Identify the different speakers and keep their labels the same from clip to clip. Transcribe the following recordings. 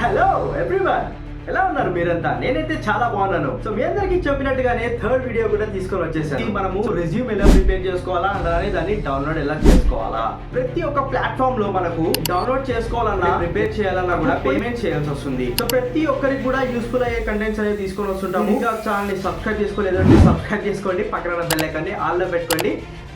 Speaker 1: Hello everyone, ఎలా ఉన్నారు మీరంతా? నేనైతే చాలా బాగున్నాను. సో మీ అందరికి చెప్పినట్టుగానే థర్డ్ వీడియో కూడా తీసుకొని వచ్చేసాను. మనము రెజ్యూమ్ ఎలా ప్రిపేర్ చేసుకోవాలా, అలానే దాన్ని డౌన్లోడ్ ఎలా చేసుకోవాలా. ప్రతి ఒక్క ప్లాట్ఫామ్ లో మనకు డౌన్లోడ్ చేసుకోవాలన్నా ప్రిపేర్ చేయాలన్నా కూడా పేమెంట్ చేయాల్సి వస్తుంది. సో ప్రతి ఒక్కరికి కూడా యూస్ఫుల్ అయ్యే కంటెంట్స్ అనేది తీసుకొని వస్తుంటాము. ఇంకా ఛానల్ ని సబ్స్క్రైబ్ చేసుకోలేదంటే సబ్స్క్రైబ్ చేసుకోండి, పక్కన బెల్ ఐకాన్ ని ఆల్ లో పెట్టుకోండి.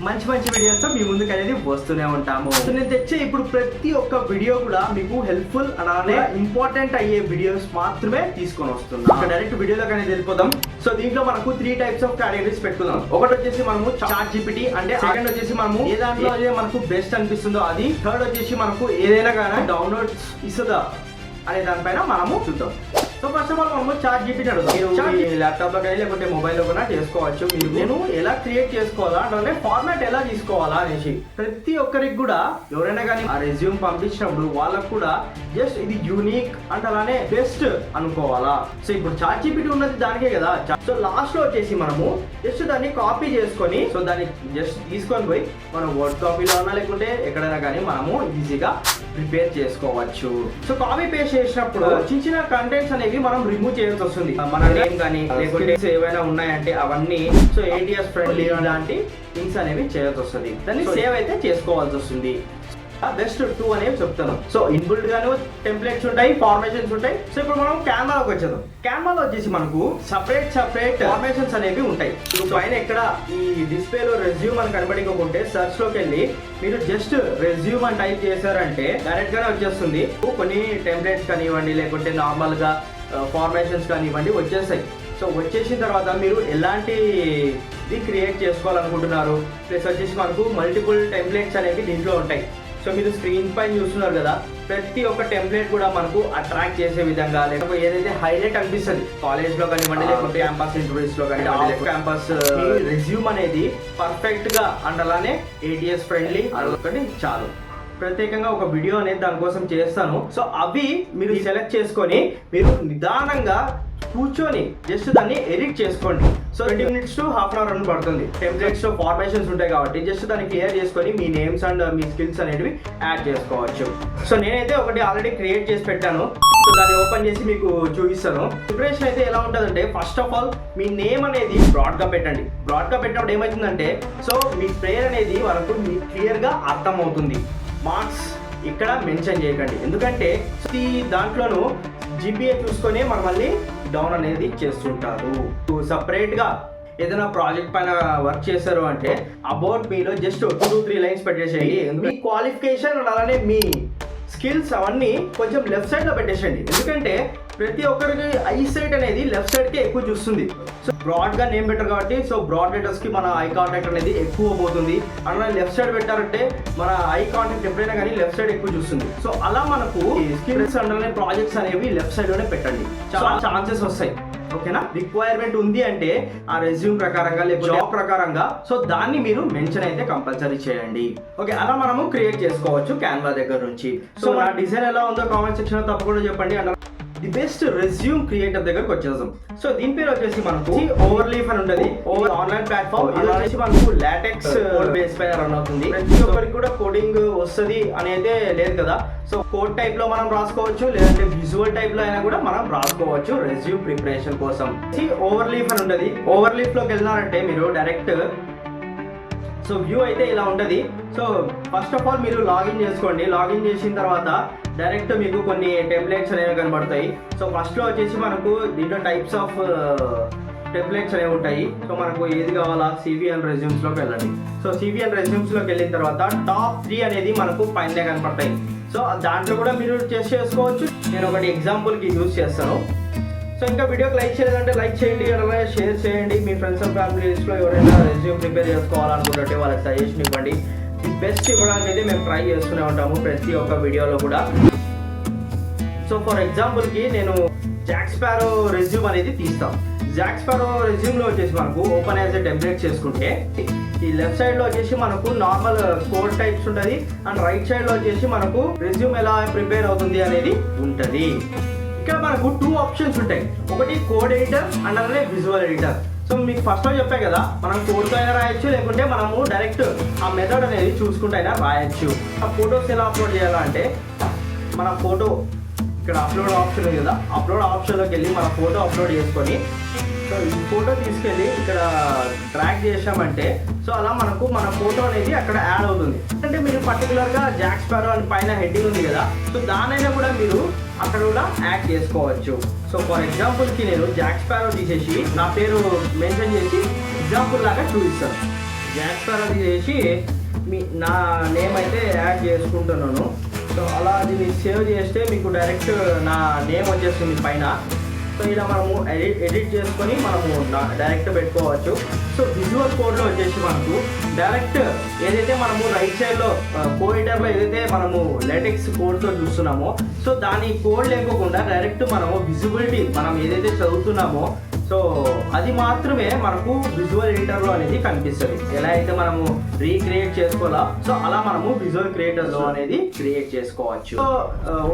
Speaker 1: మంచి మంచి వీడియోస్ తో మీ ముందుకు అనేది వస్తూనే ఉంటాము. సో నేను తెచ్చే ఇప్పుడు ప్రతి ఒక్క వీడియో కూడా మీకు హెల్ప్ఫుల్ అలానే ఇంపార్టెంట్ అయ్యే వీడియోస్ మాత్రమే తీసుకొని వస్తున్నాం. డైరెక్ట్ వీడియోలోకి అనేది వెళ్ళిపోదాం. సో దీంట్లో మనకు 3 టైప్స్ ఆఫ్ కేటగిరీస్ పెట్టుకుందాం. ఒకటి వచ్చేసి మనము చాట్ జీపీటీ, అంటే సెకండ్ వచ్చేసి మనము ఏ దాంట్లో మనకు బెస్ట్ అనిపిస్తుందో అది, థర్డ్ వచ్చేసి మనకు ఏదైనా కానీ డౌన్లోడ్ ఇస్తుందా అనే దానిపైన మనము చూద్దాం. సో ఫస్ట్ ఆఫ్ ఆల్ మనము చాట్ జీపీటీ అడుగుతాం. ల్యాప్టాప్ లో కానీ లేకుంటే మొబైల్ లో కూడా చేసుకోవచ్చు. నేను ఎలా క్రియేట్ చేసుకోవాలా అంటే ఫార్మాట్ ఎలా తీసుకోవాలా అనేసి ప్రతి ఒక్కరికి కూడా ఎవరైనా కానీ ఆ రెజ్యూమ్ పంపించినప్పుడు వాళ్ళకు కూడా జస్ట్ ఇది యూనిక్ అంటే అలానే బెస్ట్ అనుకోవాలా. సో ఇప్పుడు చాట్ జీపీటీ ఉన్నది దానికే కదా. సో లాస్ట్ లో వచ్చేసి మనము జస్ట్ దాన్ని కాపీ చేసుకొని, సో దాన్ని జస్ట్ తీసుకొని పోయి మనం వర్డ్ కాపీలో ఉన్నా లేకుంటే ఎక్కడైనా కానీ మనము ఈజీగా ప్రిపేర్ చేసుకోవచ్చు. సో కాపీ పేస్ట్ చేసినప్పుడు చిన్న చిన్న కంటెంట్స్ అనేవి మనం రిమూవ్ చేయాల్సి వస్తుంది. మన నేమ్ కానీ లేకుంటే ఏవైనా ఉన్నాయంటే అవన్నీ సో ATS ఫ్రెండ్లీ లాంటి థింగ్స్ అనేవి చేయాల్సి వస్తుంది. దాన్ని సేవ్ అయితే చేసుకోవాల్సి వస్తుంది. బెస్ట్ 2 అనేవి చెప్తాను. సో ఇన్బుల్ట్ గాను టెంప్లెట్స్ ఉంటాయి, ఫార్మేషన్స్ ఉంటాయి. సో ఇప్పుడు మనం కెన్వాలోకి వచ్చేద్దాం. కెన్వాలో వచ్చేసి మనకు సపరేట్ ఫార్మేషన్స్ అనేవి ఉంటాయి. ఇప్పుడు పైన ఎక్కడ ఈ డిస్ప్లేలో రెజ్యూమ్ అని కనబడుకుంటే సెర్చ్ లోకి వెళ్ళి మీరు జస్ట్ రెజ్యూమ్ అని టైప్ చేశారంటే డైరెక్ట్ గానే వచ్చేస్తుంది. కొన్ని టెంప్లెట్స్ కానివ్వండి లేకుంటే నార్మల్ గా ఫార్మేషన్స్ కానివ్వండి వచ్చేస్తాయి. సో వచ్చేసిన తర్వాత మీరు ఎలాంటిది క్రియేట్ చేసుకోవాలనుకుంటున్నారు, ప్లస్ వచ్చేసి మనకు మల్టిపుల్ టెంప్లెట్స్ అనేవి దీంట్లో ఉంటాయి. సో మీరు స్క్రీన్ పైన చూస్తున్నారు కదా, ప్రతి ఒక్క టెంప్లెట్ కూడా మనకు అట్రాక్ట్ చేసే విధంగా లేకపోతే ఏదైతే హైలైట్ అనిపిస్తుంది కాలేజ్ లో కానివ్వండి లేకపోతే క్యాంపస్ ఇంటర్వ్యూస్ లో కానీ క్యాంపస్ రెజ్యూమ్ అనేది పర్ఫెక్ట్ గా అండ్ అలానే ATS ఫ్రెండ్లీ అదొకటి చాలు. ప్రత్యేకంగా ఒక వీడియో అనేది దానికోసం చేస్తాను. సో అవి మీరు సెలెక్ట్ చేసుకొని మీరు నిదానంగా కూర్చొని జస్ట్ దాన్ని ఎడిట్ చేసుకోండి. So 20 minutes to half an hour అని పడుతుంది. టెంప్లెట్స్ లో ఫార్మేషన్స్ ఉంటాయి కాబట్టి జస్ట్ దాన్ని క్లియర్ చేసుకొని మీ నేమ్స్ అండ్ మీ స్కిల్స్ అనేవి యాడ్ చేసుకోవచ్చు. సో నేనైతే ఒకటి ఆల్రెడీ క్రియేట్ చేసి పెట్టాను. సో దాన్ని ఓపెన్ చేసి మీకు చూపిస్తాను. ప్రిపరేషన్ అయితే ఎలా ఉంటుందంటే first of all me name అనేది బ్రాడ్ గా పెట్టండి. బ్రాడ్ గా పెట్టినప్పుడు ఏమవుతుందంటే సో మీ ప్రేయర్ అనేది వరకు మీకు క్లియర్ గా అర్థమవుతుంది. మార్క్స్ ఇక్కడ మెన్షన్ చేయకండి, ఎందుకంటే ఈ దాంట్లోనూ GPA చూసుకొని మళ్ళీ డౌన్ అనేది చేస్తుంటారు. సపరేట్ గా ఏదైనా ప్రాజెక్ట్ పైన వర్క్ చేశారు అంటే అబౌట్ మీలో జస్ట్ 2-3 లైన్స్ పెట్టేసేయండి. మీ క్వాలిఫికేషన్ అలానే మీ స్కిల్స్ అవన్నీ కొంచెం లెఫ్ట్ సైడ్ లో పెట్టేసండి, ఎందుకంటే ప్రతి ఒక్కరికి ఐ సైట్ అనేది లెఫ్ట్ సైడ్ కి ఎక్కువ చూస్తుంది. సో బ్రాడ్ గా నేమ్ పెట్టారు కాబట్టి సో బ్రాడ్ లెటర్స్ కి మన ఐ కాంటాక్ట్ అనేది ఎక్కువ పోతుంది. అలా లెఫ్ట్ సైడ్ పెట్టారంటే మన ఐ కాంటాక్ట్ ఎప్పుడైనా కానీ లెఫ్ట్ సైడ్ ఎక్కువ చూస్తుంది. సో అలా మనకు స్కిల్స్ అండ్ ప్రాజెక్ట్స్ అనేవి లెఫ్ట్ సైడ్ లోనే పెట్టండి, చాలా ఛాన్సెస్ వస్తాయి. ఓకేనా? రిక్వైర్మెంట్ ఉంది అంటే ఆ రెజ్యూమ్ ప్రకారంగా లేకపోతే జాబ్ ప్రకారంగా సో దాన్ని మీరు మెన్షన్ అయితే కంపల్సరీ చేయండి. ఓకే, అలా మనము క్రియేట్ చేసుకోవచ్చు క్యాన్వా దగ్గర నుంచి. సో నా డిజైన్ ఎలా ఉందో కామెంట్ సెక్షన్ లో తప్పకుండా చెప్పండి. And the best resume creator దగ్గరకు వచ్చేద్దాం. సో దీని పేరు వచ్చేసి మనకు ఓవర్లీఫ్ అని ఉంటుంది. Online platform. ఇది వచ్చేసి మనకు లాటెక్స్ కోడ్ బేస్ పైన రన్ అవుతుంది. ప్రతి ఒక్కరికి కూడా కోడింగ్ వస్తుంది అనేది లేదు కదా. సో కోడ్ టైప్ లో మనం రాసుకోవచ్చు, లేదంటే విజువల్ టైప్ లో అయినా కూడా మనం రాసుకోవచ్చు రెజ్యూమ్ ప్రిపరేషన్ కోసం. ఓవర్లీఫ్ అని ఉంటుంది. ఓవర్లీఫ్ లోకి వెళ్ళినారంటే మీరు డైరెక్ట్ సో వ్యూ అయితే ఇలా ఉంటుంది. సో ఫస్ట్ ఆఫ్ ఆల్ మీరు లాగిన్ చేసుకోండి. లాగిన్ చేసిన తర్వాత డైరెక్ట్ మీకు కొన్ని టెంప్లెట్స్ అనేవి కనబడతాయి. సో ఫస్ట్ లో వచ్చేసి మనకు దీంట్లో టైప్స్ ఆఫ్ టెంప్లెట్స్ అనేవి ఉంటాయి. సో మనకు ఏది కావాలా CV అండ్ రెజ్యూమ్స్ లోకి వెళ్ళండి. సో CV అండ్ రెజ్యూమ్స్ లోకి వెళ్ళిన తర్వాత టాప్ 3 అనేది మనకు పైన కనపడతాయి. సో దాంట్లో కూడా మీరు చేసుకోవచ్చు. నేను ఒకటి ఎగ్జాంపుల్ కి యూజ్ చేస్తాను. సో ఇంకా వీడియోకి లైక్ చేయలేదంటే లైక్ చేయండి, అలాగే షేర్ చేయండి. మీ ఫ్రెండ్స్ అండ్ ఫ్యామిలీస్లో ఎవరైనా రెజ్యూమ్ ప్రిపేర్ చేసుకోవాలనుకుంటే వాళ్ళకి సజెషన్ ఇవ్వండి. ది బెస్ట్ ఇవ్వడానికి అయితే మేము ట్రై చేస్తూనే ఉంటాము ప్రతి ఒక్క వీడియోలో కూడా. సో ఫర్ ఎగ్జాంపుల్కి నేను జాక్ స్పారో రెజ్యూమ్ అనేది తీస్తాను. జాక్ స్పారో రెజ్యూమ్లో వచ్చేసి మనకు ఓపెన్ యాజ్ ఎ టెంప్లెట్ చేసుకుంటే ఈ లెఫ్ట్ సైడ్లో వచ్చేసి మనకు నార్మల్ కోడ్ టైప్స్ ఉంటుంది, అండ్ రైట్ సైడ్లో వచ్చేసి మనకు రెజ్యూమ్ ఎలా ప్రిపేర్ అవుతుంది అనేది ఉంటుంది. ఇక్కడ మనకు 2 ఆప్షన్స్ ఉంటాయి. ఒకటి కోడ్ ఎడిటర్ అండ్ అలానే విజువల్ ఎడిటర్. సో మీకు ఫస్ట్ లో చెప్పా కదా, మనం కోడ్తో అయినా రాయొచ్చు, లేకుంటే మనము డైరెక్ట్ ఆ మెథడ్ అనేది చూసుకుంటూ అయినా రాయొచ్చు. ఆ ఫొటోస్ ఎలా అప్లోడ్ చేయాలంటే మన ఫోటో ఇక్కడ అప్లోడ్ ఆప్షన్ ఉంది కదా, అప్లోడ్ ఆప్షన్లోకి వెళ్ళి మన ఫోటో అప్లోడ్ చేసుకొని సో ఈ ఫోటో తీసుకెళ్ళి ఇక్కడ ట్రాక్ చేసామంటే సో అలా మనకు మన ఫోటో అనేది అక్కడ యాడ్ అవుతుంది. అంటే మీరు పర్టికులర్గా జాక్ స్పారో అని పైన హెడ్డింగ్ ఉంది కదా, సో దానైనా కూడా మీరు అక్కడ కూడా యాడ్ చేసుకోవచ్చు. సో ఫర్ ఎగ్జాంపుల్కి నేను జాక్ స్పారో తీసేసి నా పేరు మెన్షన్ చేసి ఎగ్జాంపుల్ లాగా చూపిస్తాను. జాక్ స్పారో తీసేసి నా నేమ్ అయితే యాడ్ చేసుకుంటున్నాను. సో అలా దీన్ని సేవ్ చేస్తే మీకు డైరెక్ట్ నా నేమ్ వచ్చేస్తుంది పైన. సో ఇలా మనము ఎడిట్ చేసుకొని మనము డైరెక్ట్ పెట్టుకోవచ్చు. సో విజువల్ కోడ్లో వచ్చేసి మనకు డైరెక్ట్ ఏదైతే మనము రైట్ సైడ్లో కోఎడిటర్లో ఏదైతే మనము లేటెక్స్ కోడ్తో చూస్తున్నామో సో దాని కోడ్ లేకోకుండా డైరెక్ట్ మనము విజిబిలిటీ మనం ఏదైతే చదువుతున్నామో సో అది మాత్రమే మనకు విజువల్ ఎడిటర్లో అనేది కనిపిస్తుంది. ఎలా అయితే మనము రీక్రియేట్ చేసుకోవాలా సో అలా మనము విజువల్ క్రియేటర్లో అనేది క్రియేట్ చేసుకోవచ్చు. సో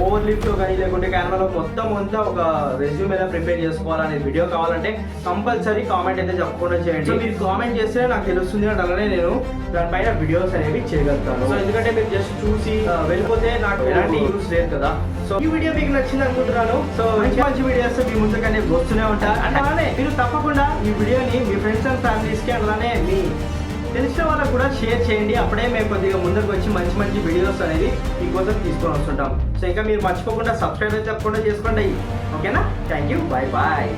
Speaker 1: ఓవర్ లిఫ్ట్లో కానీ లేకుంటే కెమెరాలో మొత్తం అంతా ఒక రెజ్యూమ్ ఎలా ప్రిపేర్ చేసుకోవాలనే వీడియో కావాలంటే కంపల్సరీ కామెంట్ అయితే చెప్పకుండా చేయండి. మీరు కామెంట్ చేస్తే నాకు తెలుస్తుంది అంటే అలానే నేను దానిపైన వీడియోస్ అనేవి చేయగలుగుతాను. సో ఎందుకంటే మీరు జస్ట్ చూసి వెళ్ళిపోతే నాకు ఎలాంటి యూస్ లేదు కదా. సో ఈ వీడియో మీకు నచ్చింది అనుకుంటున్నాను. సో మంచి వీడియోస్ మీ ముందుగానే వస్తూనే ఉంటారు. అలానే మీరు తప్పకుండా ఈ వీడియోని మీ ఫ్రెండ్స్ అండ్ ఫ్యామిలీస్కి అలానే మీ తెలిసిన వాళ్ళకు కూడా షేర్ చేయండి. అప్పుడే మేము కొద్దిగా ముందుకు వచ్చి మంచి వీడియోస్ అనేది మీకోసం తీసుకొని వస్తుంటాం. సో ఇంకా మీరు మర్చిపోకుండా సబ్స్క్రైబ్ అయితే తప్పకుండా చేసుకోండి. ఓకేనా? Thank you. బాయ్.